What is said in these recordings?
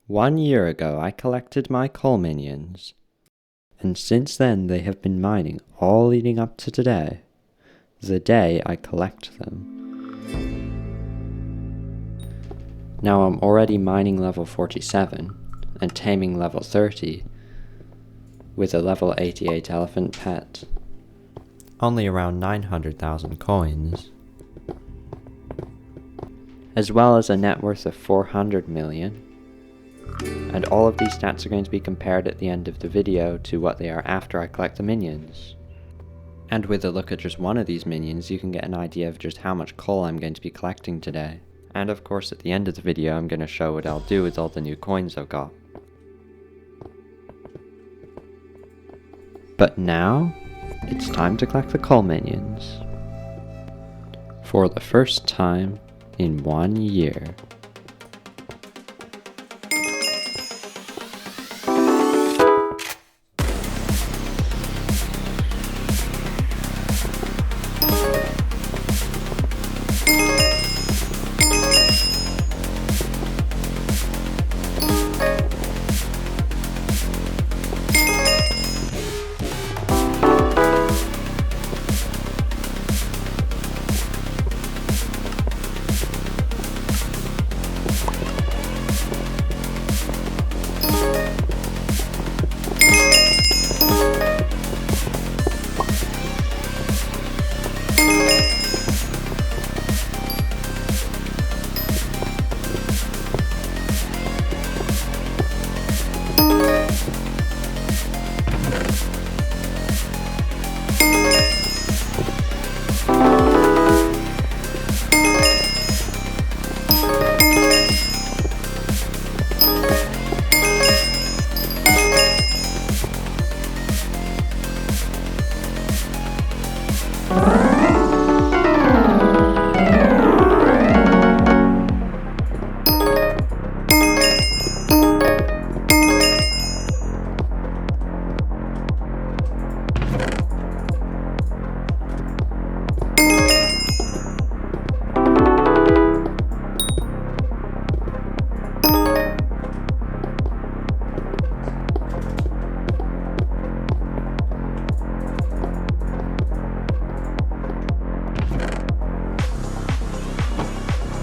1 year ago I collected my coal minions, and since then they have been mining all leading up to today, the day I collect them. Now I'm already mining level 47 and taming level 30 with a level 88 elephant pet. Only around 900,000 coins, as well as a net worth of 400 million. And all of these stats are going to be compared at the end of the video to what they are after I collect the minions. And with a look at just one of these minions, you can get an idea of just how much coal I'm going to be collecting today. And of course at the end of the video I'm going to show what I'll do with all the new coins I've got. But now, it's time to collect the coal minions. For the first time in 1 year.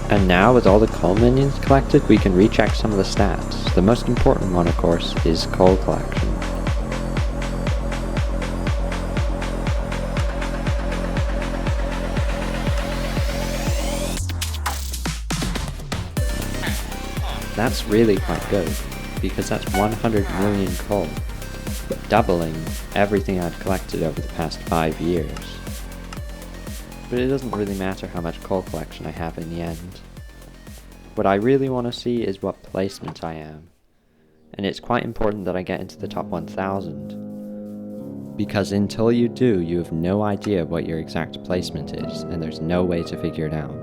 And now, with all the coal minions collected, we can recheck some of the stats. The most important one, of course, is coal collection. That's really quite good, because that's 100 million coal, doubling everything I've collected over the past 5 years. But it doesn't really matter how much coal collection I have in the end. What I really want to see is what placement I am. And it's quite important that I get into the top 1000. Because until you do, you have no idea what your exact placement is, and there's no way to figure it out.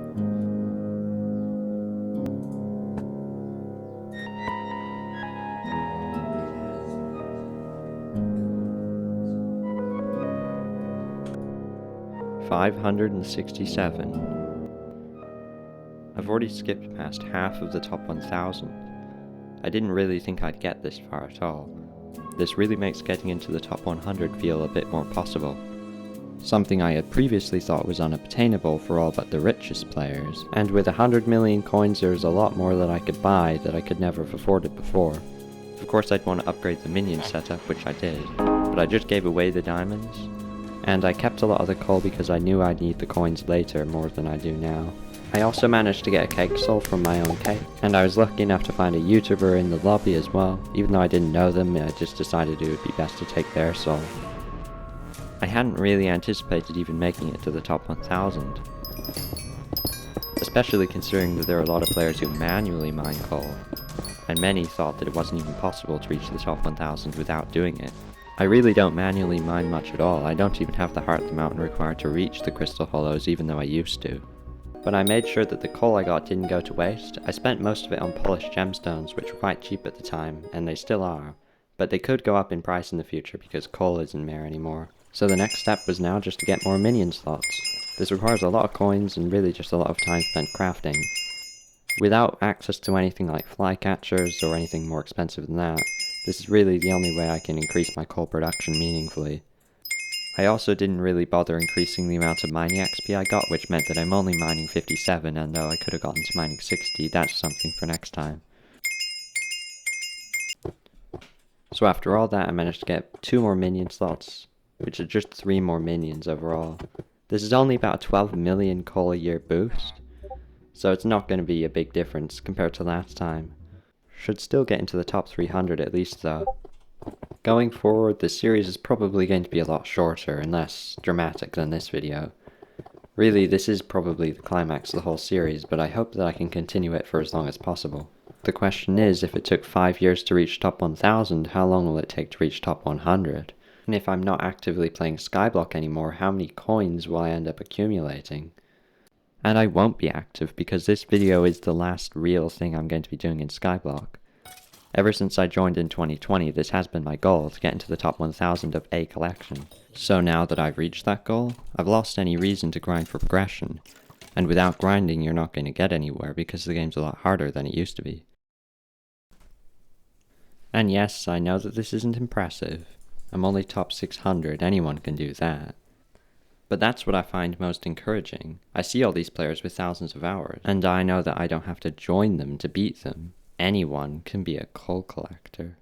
$567. I've already skipped past half of the top 1000. I didn't really think I'd get this far at all. This really makes getting into the top 100 feel a bit more possible. Something I had previously thought was unobtainable for all but the richest players, and with 100 million coins there was a lot more that I could buy that I could never have afforded before. Of course I'd want to upgrade the minion setup, which I did, but I just gave away the diamonds. And I kept a lot of the coal because I knew I'd need the coins later more than I do now. I also managed to get a Hypixel from my own cake, and I was lucky enough to find a YouTuber in the lobby as well. Even though I didn't know them, I just decided it would be best to take their soul. I hadn't really anticipated even making it to the top 1000. Especially considering that there are a lot of players who manually mine coal, and many thought that it wasn't even possible to reach the top 1000 without doing it. I really don't manually mine much at all. I don't even have the heart of the mountain required to reach the crystal hollows, even though I used to. But I made sure that the coal I got didn't go to waste. I spent most of it on polished gemstones, which were quite cheap at the time, and they still are. But they could go up in price in the future because coal isn't rare anymore. So the next step was now just to get more minion slots. This requires a lot of coins and really just a lot of time spent crafting. Without access to anything like flycatchers or anything more expensive than that, this is really the only way I can increase my coal production meaningfully. I also didn't really bother increasing the amount of mining XP I got, which meant that I'm only mining 57, and though I could have gotten to mining 60, that's something for next time. So after all that, I managed to get 2 more minion slots, which are just 3 more minions overall. This is only about a 12 million coal a year boost, so it's not going to be a big difference compared to last time. Should still get into the top 300 at least though. Going forward, the series is probably going to be a lot shorter and less dramatic than this video. Really, this is probably the climax of the whole series, but I hope that I can continue it for as long as possible. The question is, if it took 5 years to reach top 1000, how long will it take to reach top 100? And if I'm not actively playing skyblock anymore, how many coins will I end up accumulating? And I won't be active because this video is the last real thing I'm going to be doing in skyblock. Ever since I joined in 2020, this has been my goal, to get into the top 1000 of a collection. So now that I've reached that goal, I've lost any reason to grind for progression. And without grinding, you're not going to get anywhere because the game's a lot harder than it used to be. And yes, I know that this isn't impressive. I'm only top 600, anyone can do that. But that's what I find most encouraging. I see all these players with thousands of hours, and I know that I don't have to join them to beat them. Anyone can be a coal collector.